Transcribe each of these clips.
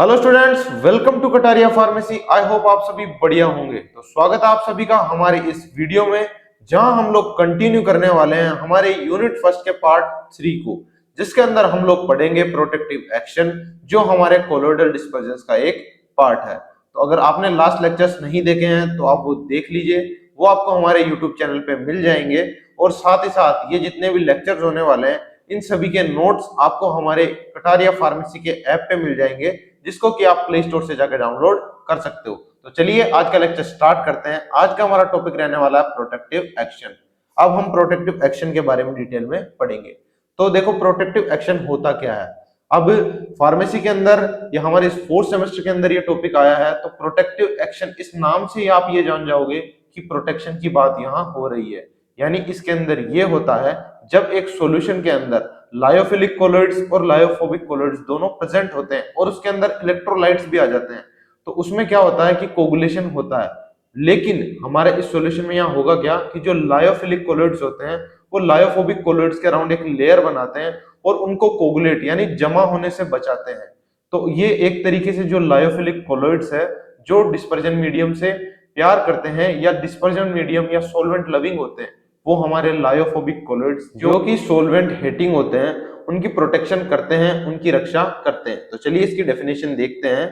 Hello students, welcome to Kataria pharmacy. I hope आप सभी बढ़िया होंगे। तो स्वागत है आप सभी का हमारे इस वीडियो में, जहां हम लोग कंटिन्यू करने वाले हैं हमारे यूनिट फर्स्ट के पार्ट 3 को, जिसके अंदर हम लोग पढ़ेंगे प्रोटेक्टिव एक्शन, जो हमारे कोलोइडल डिस्पर्जन का एक पार्ट है। तो अगर आपने लास्ट लेक्चर्स नहीं देखे हैं तो आप वो देख लीजिए, वो आपको हमारे यूट्यूब चैनल पे मिल जाएंगे। और साथ ही साथ ये जितने भी लेक्चर्स होने वाले हैं, इन सभी के नोट्स आपको हमारे कटारिया फार्मेसी के ऐप पे मिल जाएंगे, जिसको कि आप प्ले स्टोर से जाकर डाउनलोड कर सकते हो। तो चलिए आज का लेक्चर स्टार्ट करते हैं। आज का हमारा टॉपिक रहने वाला है प्रोटेक्टिव एक्शन। अब हम प्रोटेक्टिव एक्शन के बारे में डिटेल में पढ़ेंगे। तो देखो, प्रोटेक्टिव एक्शन होता क्या है। अब फार्मेसी के अंदर या हमारे इस फोर्थ सेमेस्टर के अंदर ये टॉपिक आया है, तो प्रोटेक्टिव एक्शन इस नाम से ही आप ये जान जाओगे कि प्रोटेक्शन की बात यहाँ हो रही है। यानी इसके अंदर ये होता है, जब एक सॉल्यूशन के अंदर लायोफिलिक कोलॉइड्स और लायोफोबिक कोलॉइड्स दोनों प्रेजेंट होते हैं और उसके अंदर इलेक्ट्रोलाइट्स भी आ जाते हैं, तो उसमें क्या होता है कि कोगुलेशन होता है। लेकिन हमारे इस सॉल्यूशन में यहाँ होगा क्या कि जो लायोफिलिक कोलॉइड्स होते हैं वो लायोफोबिक कोलॉइड्स के अराउंड एक लेयर बनाते हैं और उनको कोगुलेट यानी जमा होने से बचाते हैं। तो ये एक तरीके से जो लायोफिलिक कोलॉइड्स है, जो डिस्पर्जन मीडियम से प्यार करते हैं या डिस्पर्जन मीडियम या सॉल्वेंट लविंग होते हैं, वो हमारे लायोफोबिक कोलॉइड्स जो कि सॉल्वेंट हेटिंग होते हैं, उनकी प्रोटेक्शन करते हैं, उनकी रक्षा करते हैं। तो चलिए इसकी डेफिनेशन देखते हैं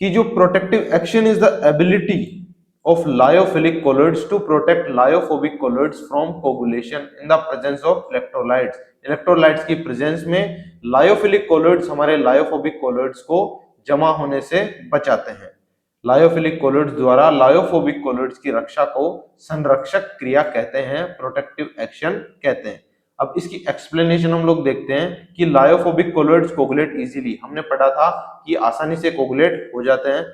कि जो protective action is the ability of lyophilic colloids to protect lyophobic colloids from coagulation in the presence of electrolytes। Electrolytes की प्रेजेंस में लायोफिलिक कोलॉइड्स हमारे लायोफोबिक कोलॉइड्स को जमा होने से बचाते हैं। लायोफिलिक कोलॉइड्स द्वारा लायोफोबिक कोलॉइड्स की रक्षा को संरक्षक क्रिया कहते हैं, प्रोटेक्टिव एक्शन कहते हैं। अब इसकी एक्सप्लेनेशन हम लोग देखते हैं कि लायोफोबिक कोलॉइड्स कोगुलेट इजीली, हमने पढ़ा था कि आसानी से कोगुलेट हो जाते हैं।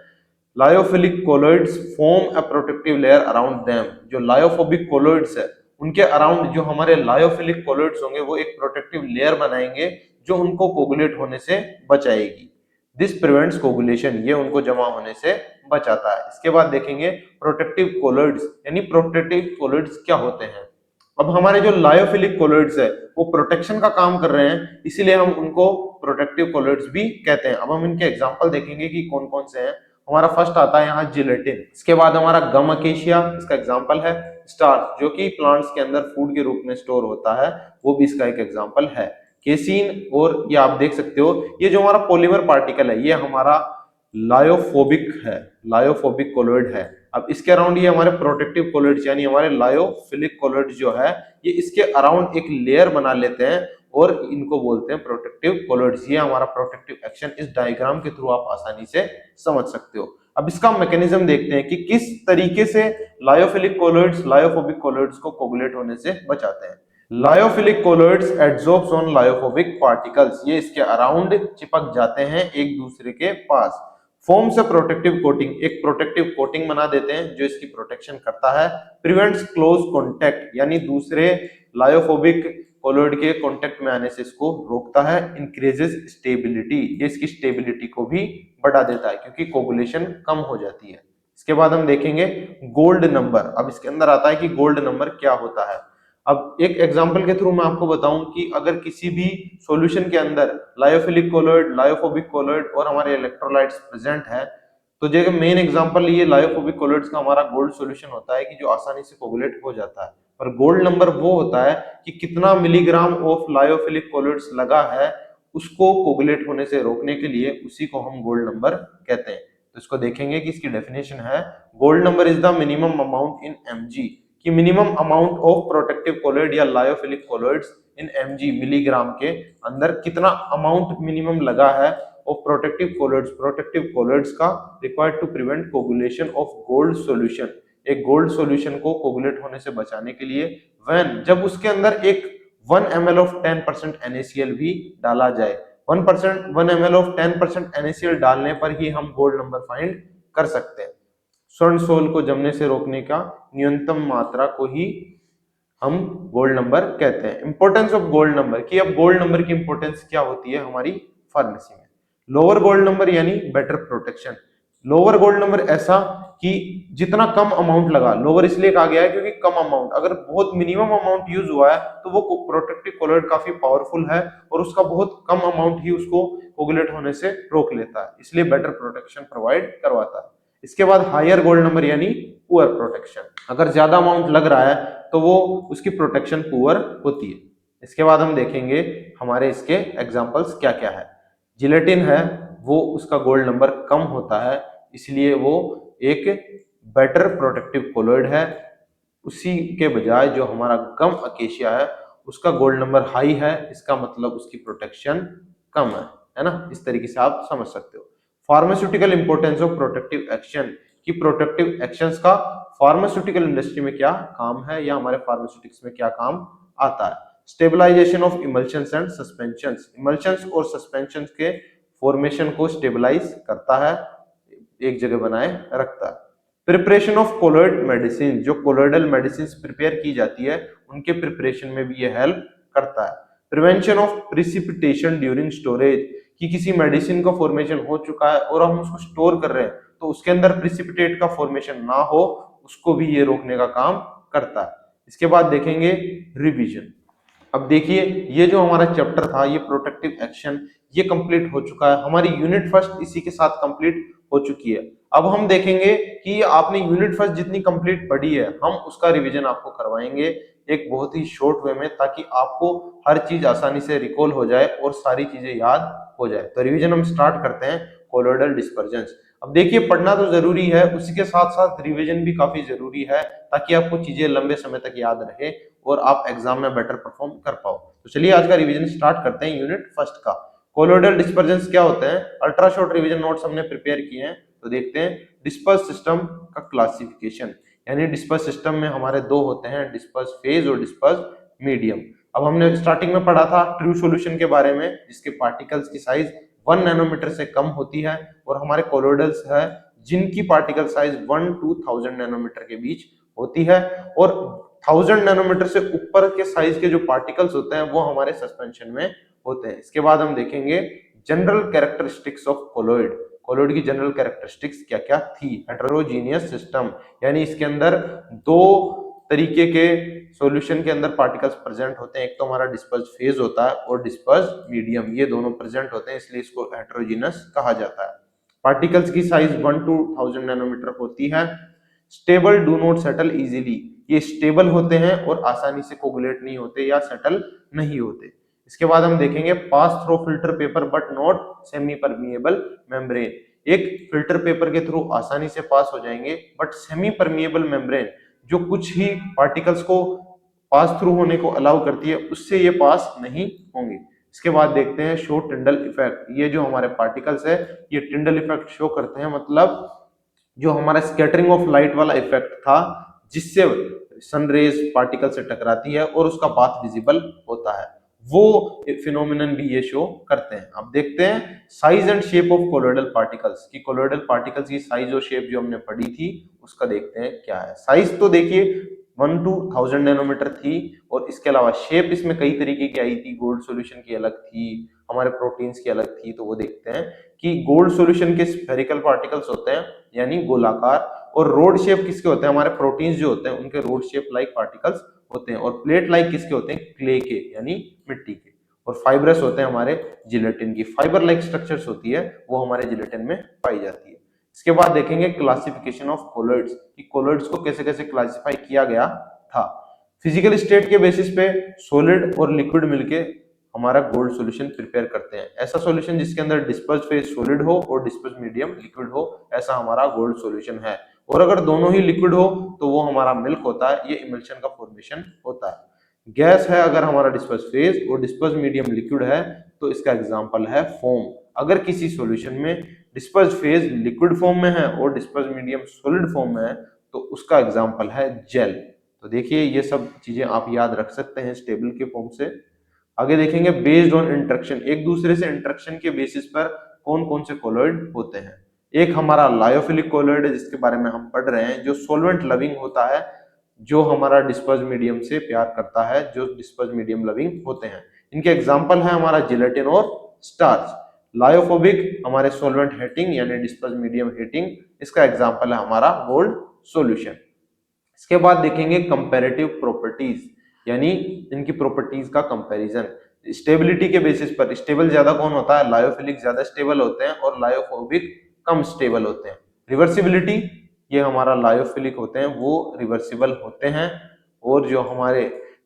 Lyophilic colloids form a protective layer around them. जो लायोफोबिक कोलॉइड्स है उनके अराउंड जो हमारे लायोफिलिक कोलॉइड्स होंगे वो एक प्रोटेक्टिव लेयर बनाएंगे जो उनको कोगुलेट होने से बचाएगी। दिस प्रिवेंट्स कोगुलेशन, ये उनको जमा होने से बचाता है। इसके बाद देखेंगे प्रोटेक्टिव कोलॉइड्स, यानी प्रोटेक्टिव कोलॉइड्स क्या होते हैं। अब हमारे जो लायोफिलिक कोलॉइड्स है वो प्रोटेक्शन का काम कर रहे हैं, इसीलिए हम उनको प्रोटेक्टिव कोलॉइड्स भी कहते हैं। अब हम इनके एग्जांपल देखेंगे कि कौन कौन से हैं। हमारा फर्स्ट आता है यहाँ जिलेटिन, इसके बाद हमारा गम अकेशिया, इसका एग्जांपल है। स्टार्च जो कि प्लांट्स के अंदर फूड के रूप में स्टोर होता है, वो भी इसका एक एग्जांपल है। केसीन, और ये आप देख सकते हो, ये जो हमारा पॉलीमर पार्टिकल है ये हमारा लायोफोबिक है, लायोफोबिक कोलॉइड है। अब इसके अराउंड ये हमारे प्रोटेक्टिव कोलॉइड्स यानी हमारे लायोफिलिक कोलॉइड्स जो है ये इसके अराउंड एक लेयर बना लेते हैं और इनको बोलते हैं प्रोटेक्टिव कोलॉइड्स। ये हमारा प्रोटेक्टिव एक्शन इस डायग्राम के थ्रू आप आसानी से समझ सकते हो। अब इसका मैकेनिज्म देखते हैं कि किस तरीके से लायोफिलिक कोलॉइड्स लायोफोबिक कोलॉइड्स को कोगुलेट होने से बचाते हैं। Lyophilic colloids adsorbs on lyophobic particles, ये इसके अराउंड चिपक जाते हैं एक दूसरे के पास। फॉर्म्स अ प्रोटेक्टिव कोटिंग, एक प्रोटेक्टिव कोटिंग बना देते हैं जो इसकी प्रोटेक्शन करता है। प्रिवेंट्स क्लोज कॉन्टैक्ट, यानी दूसरे लायोफोबिक कोलॉइड के कांटेक्ट में आने से इसको रोकता है। इंक्रीजेस स्टेबिलिटी, ये इसकी स्टेबिलिटी को भी बढ़ा देता है क्योंकि कोगुलेशन कम हो जाती है। इसके बाद हम देखेंगे गोल्ड नंबर। अब इसके अंदर आता है कि गोल्ड नंबर क्या होता है। अब एक एग्जांपल के थ्रू मैं आपको बताऊं कि अगर किसी भी सॉल्यूशन के अंदर लायोफिलिक कोलॉइड, लायोफोबिक कोलॉइड और हमारे इलेक्ट्रोलाइट्स प्रेजेंट है, तो जो मेन एग्जांपल ये लायोफोबिक कोलॉइड्स का हमारा गोल्ड सॉल्यूशन होता है कि जो आसानी से कोगुलेट हो जाता है। पर गोल्ड नंबर वो होता है कि कितना मिलीग्राम ऑफ लायोफिलिक कोलॉइड्स लगा है उसको कोगुलेट होने से रोकने के लिए, उसी को हम गोल्ड नंबर कहते हैं। तो इसको देखेंगे कि इसकी डेफिनेशन है, gold number is the minimum amount in mg, कि minimum amount of protective colloid या lyophilic colloids in mg, milligram के अंदर कितना अमाउंट मिनिमम लगा है ऑफ प्रोटेक्टिव कोलॉइड्स का required to prevent coagulation of gold solution, एक गोल्ड सॉल्यूशन को कोगुलेट होने से बचाने के लिए। व्हेन, जब उसके अंदर एक 1 ml ऑफ 10% NaCl भी डाला जाए। 1 ml ऑफ 10% NaCl डालने पर ही हम गोल्ड नंबर फाइंड कर सकते हैं। स्वर्ण सोल को जमने से रोकने का न्यूनतम मात्रा को ही हम गोल्ड नंबर कहते हैं। इंपॉर्टेंस ऑफ गोल्ड नंबर, कि अब गोल्ड नंबर की इंपॉर्टेंस क्या होती है हमारी फार्मेसी में। लोअर गोल्ड नंबर यानी better protection, lower gold number ऐसा कि जितना कम अमाउंट लगा, लोअर इसलिए कहा गया है क्योंकि कम अमाउंट, अगर बहुत मिनिमम अमाउंट यूज हुआ है तो वो प्रोटेक्टिव कोलॉइड काफी पावरफुल है और उसका बहुत कम अमाउंट ही उसको कोगुलेट होने से रोक लेता है, इसलिए बेटर प्रोटेक्शन प्रोवाइड करवाता है। इसके बाद हायर गोल्ड नंबर यानी पुअर प्रोटेक्शन, अगर ज्यादा अमाउंट लग रहा है तो वो उसकी प्रोटेक्शन पुअर होती है। इसके बाद हम देखेंगे हमारे इसके एग्जांपल्स क्या क्या है। जिलेटिन है वो उसका गोल्ड नंबर कम होता है, इसलिए वो एक बेटर प्रोटेक्टिव कोलॉइड है। उसी के बजाय जो हमारा गम अकेशिया है उसका गोल्ड नंबर हाई है, इसका मतलब उसकी प्रोटेक्शन कम है ना। इस तरीके से आप समझ सकते हो। Pharmaceutical importance of protective action, कि प्रोटेक्टिव एक्शंस का फार्मास्यूटिकल इंडस्ट्री में क्या काम है या हमारे फार्मास्यूटिक्स में क्या काम आता है। Stabilization of emulsions and suspensions, emulsions और सस्पेंशंस के फॉर्मेशन को स्टेबलाइज करता है, एक जगह बनाए रखता है। प्रिपरेशन ऑफ कोलॉइड मेडिसिन, जो कोलॉइडल मेडिसिन प्रिपेयर की जाती है उनके प्रिपरेशन में भी ये हेल्प करता है। Prevention of precipitation during storage, कि किसी मेडिसिन का फॉर्मेशन हो चुका है और हम उसको स्टोर कर रहे हैं तो उसके अंदर प्रिसिपिटेट का फॉर्मेशन ना हो, उसको भी ये रोकने का काम करता है। इसके बाद देखेंगे रिवीजन। अब देखिए ये जो हमारा चैप्टर था ये प्रोटेक्टिव एक्शन ये कंप्लीट हो चुका है, हमारी यूनिट फर्स्ट इसी के साथ कंप्लीट हो चुकी है। अब हम देखेंगे कि आपने यूनिट फर्स्ट जितनी कंप्लीट पढ़ी है हम उसका रिवीजन आपको करवाएंगे एक बहुत ही शॉर्ट वे में, ताकि आपको हर चीज आसानी से रिकॉल हो जाए और सारी चीजें याद हो जाए। तो रिवीजन हम स्टार्ट करते हैं कोलॉइडल डिस्पर्जेंस। अब देखिए पढ़ना तो जरूरी है, उसी के साथ साथ रिवीजन भी काफी जरूरी है ताकि आपको चीजें लंबे समय तक याद रहे और आप एग्जाम में बेटर परफॉर्म कर पाओ। तो चलिए आज का रिवीजन स्टार्ट करते हैं यूनिट फर्स्ट का। कोलॉइडल डिस्पर्जेंस क्या होते हैं, अल्ट्रा शॉर्ट रिवीजन नोट्स हमने प्रिपेयर किए हैं। तो देखते हैं डिस्पर्स सिस्टम का क्लासिफिकेशन, यानी डिस्पर्स सिस्टम में हमारे दो होते हैं, डिस्पर्स फेज और डिस्पर्स मीडियम। अब हमने स्टार्टिंग में पढ़ा था ट्रू सॉल्यूशन के बारे में जिसके पार्टिकल्स की साइज 1 नैनोमीटर से कम होती है, और हमारे कोलॉइडल्स है जिनकी पार्टिकल साइज 1 to 1000 नैनोमीटर के बीच होती है, और 1000 नैनोमीटर से ऊपर के साइज के जो पार्टिकल्स होते हैं वो हमारे सस्पेंशन में होते हैं। इसके बाद हम देखेंगे general characteristics of colloid, colloid की जनरल कैरेक्टरिस्टिक्स क्या क्या थी। हेटेरोजीनियस सिस्टम, यानी इसके अंदर दो तरीके के सॉल्यूशन के अंदर पार्टिकल्स प्रेजेंट होते हैं, एक तो हमारा डिस्पर्स फेज होता है और डिस्पर्स मीडियम, ये दोनों प्रेजेंट होते हैं इसलिए इसको हेटेरोजीनियस कहा जाता है। पार्टिकल्स की साइज 1 to 1000 नैनोमीटर होती है। Stable do not settle easily, ये स्टेबल होते हैं और आसानी से कोगुलेट नहीं होते या सेटल नहीं होते। इसके बाद हम देखेंगे pass through filter paper but not semi permeable membrane, एक फिल्टर पेपर के थ्रू आसानी से पास हो जाएंगे बट सेमी परमिएबल मेम्ब्रेन जो कुछ ही पार्टिकल्स को पास थ्रू होने को अलाउ करती है उससे ये पास नहीं होंगे। इसके बाद देखते हैं शो टिंडल इफेक्ट, ये जो हमारे पार्टिकल्स है ये टिंडल इफेक्ट शो करते हैं, मतलब जो हमारा स्कैटरिंग ऑफ लाइट वाला इफेक्ट था जिससे सनरेज पार्टिकल से टकराती है और उसका पाथ विजिबल होता है, वो फिनोमिनन भी ये शो करते हैं। अब देखते हैं size and shape of colloidal particles, की कोलॉइडल पार्टिकल्स की साइज और शेप जो हमने पढ़ी थी उसका देखते हैं क्या है। साइज तो देखिए 1 to 1000 नैनोमीटर थी, और इसके अलावा शेप इसमें कई तरीके की आई थी, गोल्ड सॉल्यूशन की अलग थी, हमारे प्रोटीन्स की अलग थी। तो वो देखते हैं कि गोल्ड सॉल्यूशन के स्फेरिकल पार्टिकल्स होते हैं यानी गोलाकार, और रोड शेप किसके होते हैं, हमारे प्रोटीन्स जो होते हैं उनके रोड शेप लाइक पार्टिकल्स होते हैं, और प्लेट लाइक किसके होते हैं, क्ले के यानी मिट्टी के, और फाइब्रस होते हैं हमारे जिलेटिन की, फाइबर लाइक स्ट्रक्चर्स होती है वो हमारे जिलेटिन में पाई जाती है। इसके बाद देखेंगे क्लासिफिकेशन ऑफ कोलॉइड्स, कि कोलॉइड्स को कैसे कैसे क्लासिफाई किया गया था। फिजिकल स्टेट के बेसिस पे सॉलिड और लिक्विड मिलके हमारा गोल्ड सॉल्यूशन प्रिपेयर करते हैं, ऐसा सॉल्यूशन जिसके अंदर डिस्पर्स फेज सॉलिड हो और डिस्पर्स मीडियम लिक्विड हो, ऐसा हमारा गोल्ड सॉल्यूशन है। और अगर दोनों ही लिक्विड हो तो वो हमारा मिल्क होता है, ये इमल्शन का फॉर्मेशन होता है। गैस है अगर हमारा डिस्पर्स फेज और डिस्पर्स मीडियम लिक्विड है तो इसका एग्जांपल है फोम। अगर किसी सॉल्यूशन में डिस्पर्स फेज लिक्विड फॉर्म में है और डिस्पर्स मीडियम सॉलिड फॉर्म में है तो उसका एग्जांपल है जेल। तो देखिए ये सब चीजें आप याद रख सकते हैं स्टेबल के फॉर्म से। आगे देखेंगे बेस्ड ऑन इंटरेक्शन, एक दूसरे से इंटरेक्शन के बेसिस पर कौन कौन से कोलॉइड होते हैं। एक हमारा लायोफिलिक कोलॉइड है जिसके बारे में हम पढ़ रहे हैं, जो सोलवेंट लविंग होता है, जो हमारा डिस्पर्स मीडियम से प्यार करता है, जो डिस्पर्स मीडियम लविंग होते हैं। इनके एग्जांपल है हमारा जिलेटिन और स्टार्च। लायोफोबिक हमारे सोलवेंट हीटिंग यानी डिस्पर्स मीडियम हीटिंग, इसका एग्जांपल है हमारा गोल्ड सॉल्यूशन। इसके बाद देखेंगे कंपैरेटिव प्रॉपर्टीज, यानी इनकी प्रॉपर्टीज का कंपैरिजन। स्टेबिलिटी के बेसिस पर स्टेबल ज्यादा कौन होता है, लायोफिलिक ज्यादा स्टेबल होते हैं और लायोफोबिक कम स्टेबल होते हैं। रिवर्सिबिलिटी, ये हमारा लायोफिलिक होते हैं वो रिवर्सिबल होते हैं और जो हमारे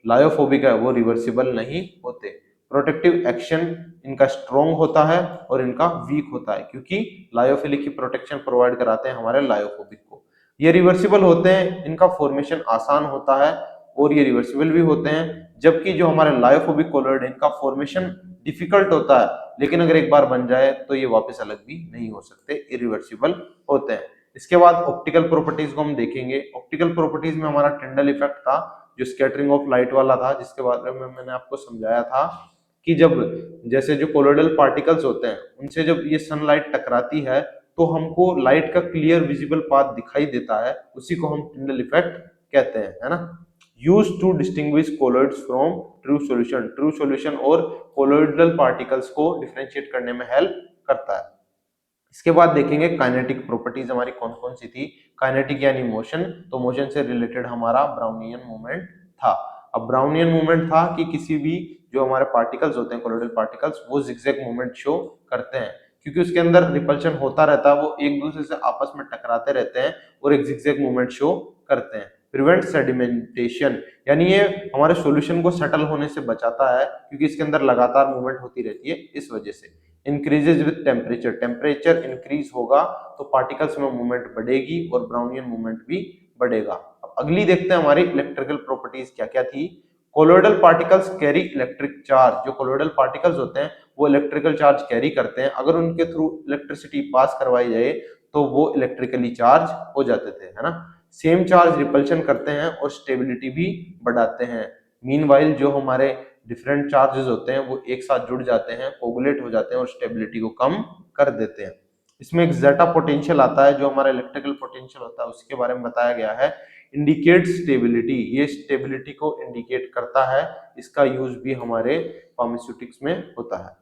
लायोफोबिक है वो रिवर्सिबल नहीं होते। प्रोटेक्टिव एक्शन इनका स्ट्रॉन्ग होता है और इनका वीक होता है, क्योंकि लायोफिलिक की प्रोटेक्शन प्रोवाइड कराते हैं हमारे लायोफोबिक को। ये रिवर्सिबल होते हैं, इनका फॉर्मेशन आसान होता है और ये रिवर्सिबल भी होते हैं, जबकि जो हमारे लायोफोबिक कोलॉइड है इनका फॉर्मेशन डिफिकल्ट होता है, लेकिन अगर एक बार बन जाए तो ये वापस अलग भी नहीं हो सकते, इरिवर्सिबल होते हैं। इसके बाद ऑप्टिकल प्रॉपर्टीज को हम देखेंगे। ऑप्टिकल प्रॉपर्टीज में हमारा टिंडल इफेक्ट था, जो स्कैटरिंग ऑफ लाइट वाला था, जिसके बारे में मैंने आपको समझाया था कि जब जैसे जो कोलोइडल पार्टिकल्स होते हैं उनसे जब ये सनलाइट टकराती है तो हमको लाइट का क्लियर विजिबल पाथ दिखाई देता है, उसी को हम टिंडल इफेक्ट कहते हैं, है ना। Use to distinguish colloids from true solution, true solution और कोलोइडल पार्टिकल्स को डिफरेंशिएट करने में हेल्प करता है। इसके बाद देखेंगे काइनेटिक प्रॉपर्टीज हमारी कौन कौन सी थी। काइनेटिक यानी मोशन, तो मोशन से रिलेटेड हमारा ब्राउनियन मूवमेंट था। अब ब्राउनियन मूवमेंट था कि किसी भी जो हमारे पार्टिकल्स होते हैं कोलोइडल पार्टिकल्स, वो जिगजैग मूवमेंट शो करते हैं, क्योंकि उसके अंदर रिपल्शन होता रहता है, वो एक दूसरे से आपस में टकराते रहते हैं और एक जिगजैग मूवमेंट शो करते हैं। प्रिवेंट सेडिमेंटेशन, यानी ये हमारे सॉल्यूशन को सेटल होने से बचाता है, क्योंकि इसके अंदर लगातार मूवमेंट होती रहती है इस वजह से। Increases with temperature, temperature increase होगा तो पार्टिकल्स में मूवमेंट बढ़ेगी और ब्राउनियन मूवमेंट भी बढ़ेगा। अब अगली देखते हैं हमारी इलेक्ट्रिकल प्रॉपर्टीज क्या क्या थी। Colloidal particles carry electric charge, जो कोलोइडल पार्टिकल्स होते हैं वो इलेक्ट्रिकल चार्ज कैरी करते हैं, अगर उनके थ्रू इलेक्ट्रिसिटी पास करवाई जाए तो वो इलेक्ट्रिकली चार्ज हो जाते थे, है ना। सेम चार्ज रिपल्शन करते हैं और स्टेबिलिटी भी बढ़ाते हैं। मीनवाइल जो हमारे डिफरेंट चार्जेस होते हैं वो एक साथ जुड़ जाते हैं, कोगुलेट हो जाते हैं और स्टेबिलिटी को कम कर देते हैं। इसमें एक जेटा पोटेंशियल आता है, जो हमारा इलेक्ट्रिकल पोटेंशियल होता है उसके बारे में बताया गया है। इंडिकेट स्टेबिलिटी, ये स्टेबिलिटी को इंडिकेट करता है, इसका यूज भी हमारे फार्मास्यूटिक्स में होता है।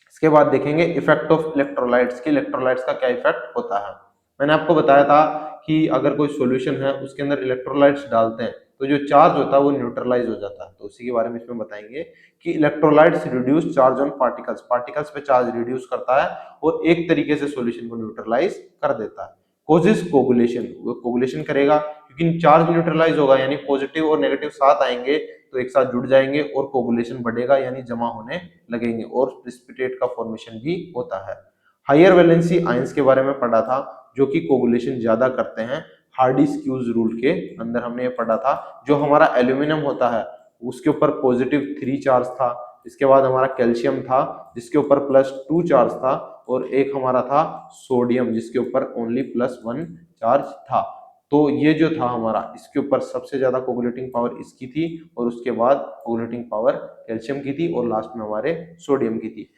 इसके बाद देखेंगे इफेक्ट ऑफ इलेक्ट्रोलाइट्स की, इलेक्ट्रोलाइट्स का क्या इफेक्ट होता है। मैंने आपको बताया था कि अगर कोई सॉल्यूशन है उसके अंदर इलेक्ट्रोलाइट्स डालते हैं तो जो चार्ज होता है वो न्यूट्रलाइज हो जाता है, तो उसी के बारे में इसमें बताएंगे कि electrolytes reduce charge on particles, particles पे चार्ज रिड्यूस करता है और एक तरीके से सॉल्यूशन को न्यूट्रलाइज कर देता है। कोजेस कोगुलेशन, वो कोगुलेशन करेगा क्योंकि चार्ज न्यूट्रलाइज होगा, यानी पॉजिटिव और नेगेटिव साथ आएंगे तो एक साथ जुड़ जाएंगे और कोगुलेशन बढ़ेगा, यानी जमा होने लगेंगे और प्रेसिपिटेट का फॉर्मेशन भी होता है। हायर वैलेंसी आयंस के बारे में पढ़ा था, जो कि कोगुलेशन ज्यादा करते हैं। हार्डी-स्क्यूज रूल के अंदर हमने ये पढ़ा था, जो हमारा एल्यूमिनियम होता है उसके ऊपर +3 चार्ज था, इसके बाद हमारा कैल्शियम था जिसके ऊपर +2 चार्ज था और एक हमारा था सोडियम जिसके ऊपर ओनली +1 चार्ज था। तो ये जो था हमारा, इसके ऊपर सबसे ज्यादा कोगुलेटिंग पावर इसकी थी और उसके बाद कोगुलेटिंग पावर कैल्शियम की थी और लास्ट में हमारे सोडियम की थी।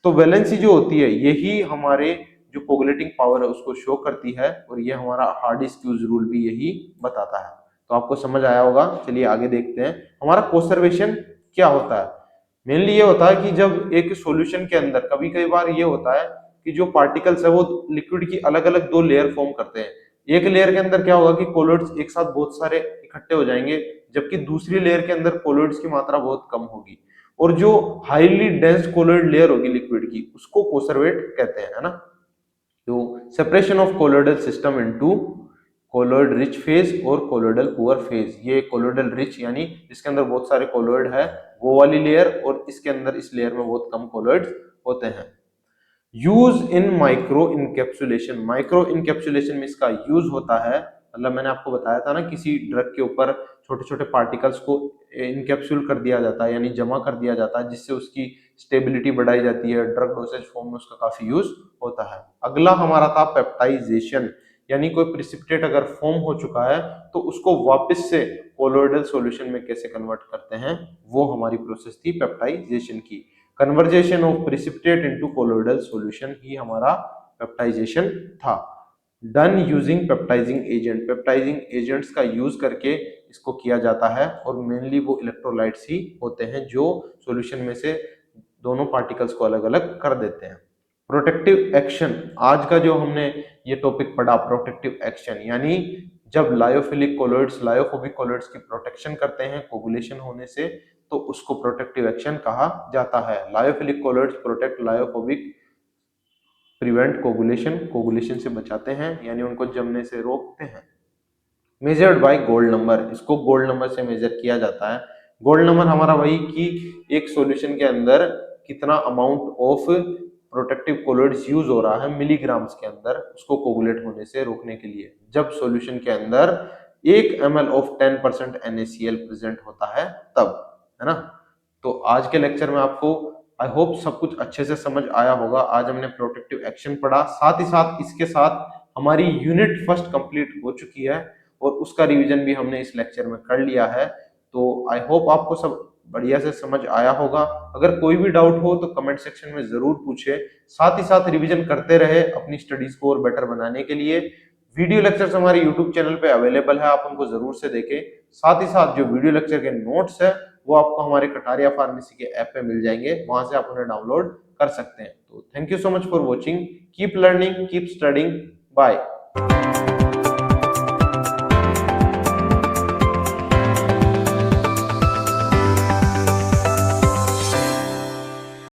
तो वैलेंसी जो होती है यही हमारे जो कोगुलेटिंग पावर है उसको शो करती है और ये हमारा हार्डी-स्क्यूज रूल भी यही बताता है। तो आपको समझ आया होगा। चलिए आगे देखते हैं हमारा कंजर्वेशन क्या होता है। मेनली ये होता है कि जब एक सॉल्यूशन के अंदर कभी कई बार ये होता है कि जो पार्टिकल्स है वो लिक्विड की अलग अलग 2 लेयर फॉर्म करते हैं। एक लेयर के अंदर क्या होगा कि कोलोइड्स एक साथ बहुत सारे इकट्ठे हो जाएंगे, जबकि दूसरी लेयर के अंदर कोलोइड्स की मात्रा बहुत कम होगी और जो हाईली डेंस कोलोइड लेयर होगी लिक्विड की उसको कंजर्वेट कहते हैं, है ना। तो separation of colloidal system into colloid rich phase और कोलोइडल पुअर फेज। ये कोलोइडल रिच यानी जिसके अंदर बहुत सारे कोलोइड है वो वाली लेयर, और इसके अंदर इस लेयर में बहुत कम कोलोइड होते हैं। Use in micro encapsulation, micro encapsulation में इसका यूज होता है, मतलब मैंने आपको बताया था ना किसी ड्रग के ऊपर छोटे छोटे पार्टिकल्स को इनकैप्सूल कर दिया जाता है यानी जमा कर दिया जाता है, जिससे उसकी स्टेबिलिटी बढ़ाई जाती है, ड्रग डोसेज फॉर्म में उसका काफी यूज होता है। अगला हमारा था पेप्टाइजेशन, यानी कोई प्रिसिपिटेट अगर फॉर्म हो चुका है तो उसको वापस से कोलोइडल सॉल्यूशन में कैसे कन्वर्ट करते हैं, वो हमारी प्रोसेस थी पेप्टाइजेशन की। Conversion of precipitate into colloidal solution ही हमारा पेप्टाइजेशन था। Done using peptizing agent, peptizing agents का यूज करके इसको किया जाता है और मेनली वो इलेक्ट्रोलाइट्स ही होते हैं जो सॉल्यूशन में से दोनों पार्टिकल्स को अलग अलग कर देते हैं। प्रोटेक्टिव एक्शन, आज का जो हमने ये टॉपिक पढ़ा प्रोटेक्टिव एक्शन, यानी जब लायोफिलिक कोलॉइड्स लायोफोबिक कोलॉइड्स की प्रोटेक्शन करते हैं कोगुलेशन होने से, तो उसको प्रोटेक्टिव एक्शन कहा जाता है। Lyophilic colloids protect lyophobic, prevent coagulation, coagulation से बचाते हैं यानी उनको जमने से रोकते हैं। मेजर्ड बाय गोल्ड नंबर, इसको गोल्ड नंबर से मेजर किया जाता है। गोल्ड नंबर हमारा वही कि एक सॉल्यूशन के अंदर कितना amount of protective colloids use हो रहा है मिलीग्राम्स के अंदर, उसको कोगुलेट होने से रोकने के लिए। जब सॉल्यूशन के अंदर 1 ml ऑफ 10% NaCl प्रेजेंट होता है तब, है ना। तो आज के लेक्चर में आपको आई होप सब कुछ अच्छे से समझ आया होगा। आज हमने प्रोटेक्टिव एक्शन पढ़ा, साथ ही साथ इसके साथ हमारी यूनिट फर्स्ट कंप्लीट हो चुकी है और उसका रिवीजन भी हमने इस लेक्चर में कर लिया है। तो आई होप आपको सब बढ़िया से समझ आया होगा। अगर कोई भी डाउट हो तो कमेंट सेक्शन में जरूर पूछे। साथ ही साथ रिवीजन करते रहे अपनी स्टडीज को और बेटर बनाने के लिए। वीडियो लेक्चर्स हमारे यूट्यूब चैनल पे अवेलेबल है, आप उनको जरूर से देखें। साथ ही साथ जो वीडियो लेक्चर के नोट्स है वो आपको हमारे कटारिया फार्मेसी के ऐप पे मिल जाएंगे, वहां से आप उन्हें डाउनलोड कर सकते हैं। तो thank you so much for watching, keep learning, keep studying, bye.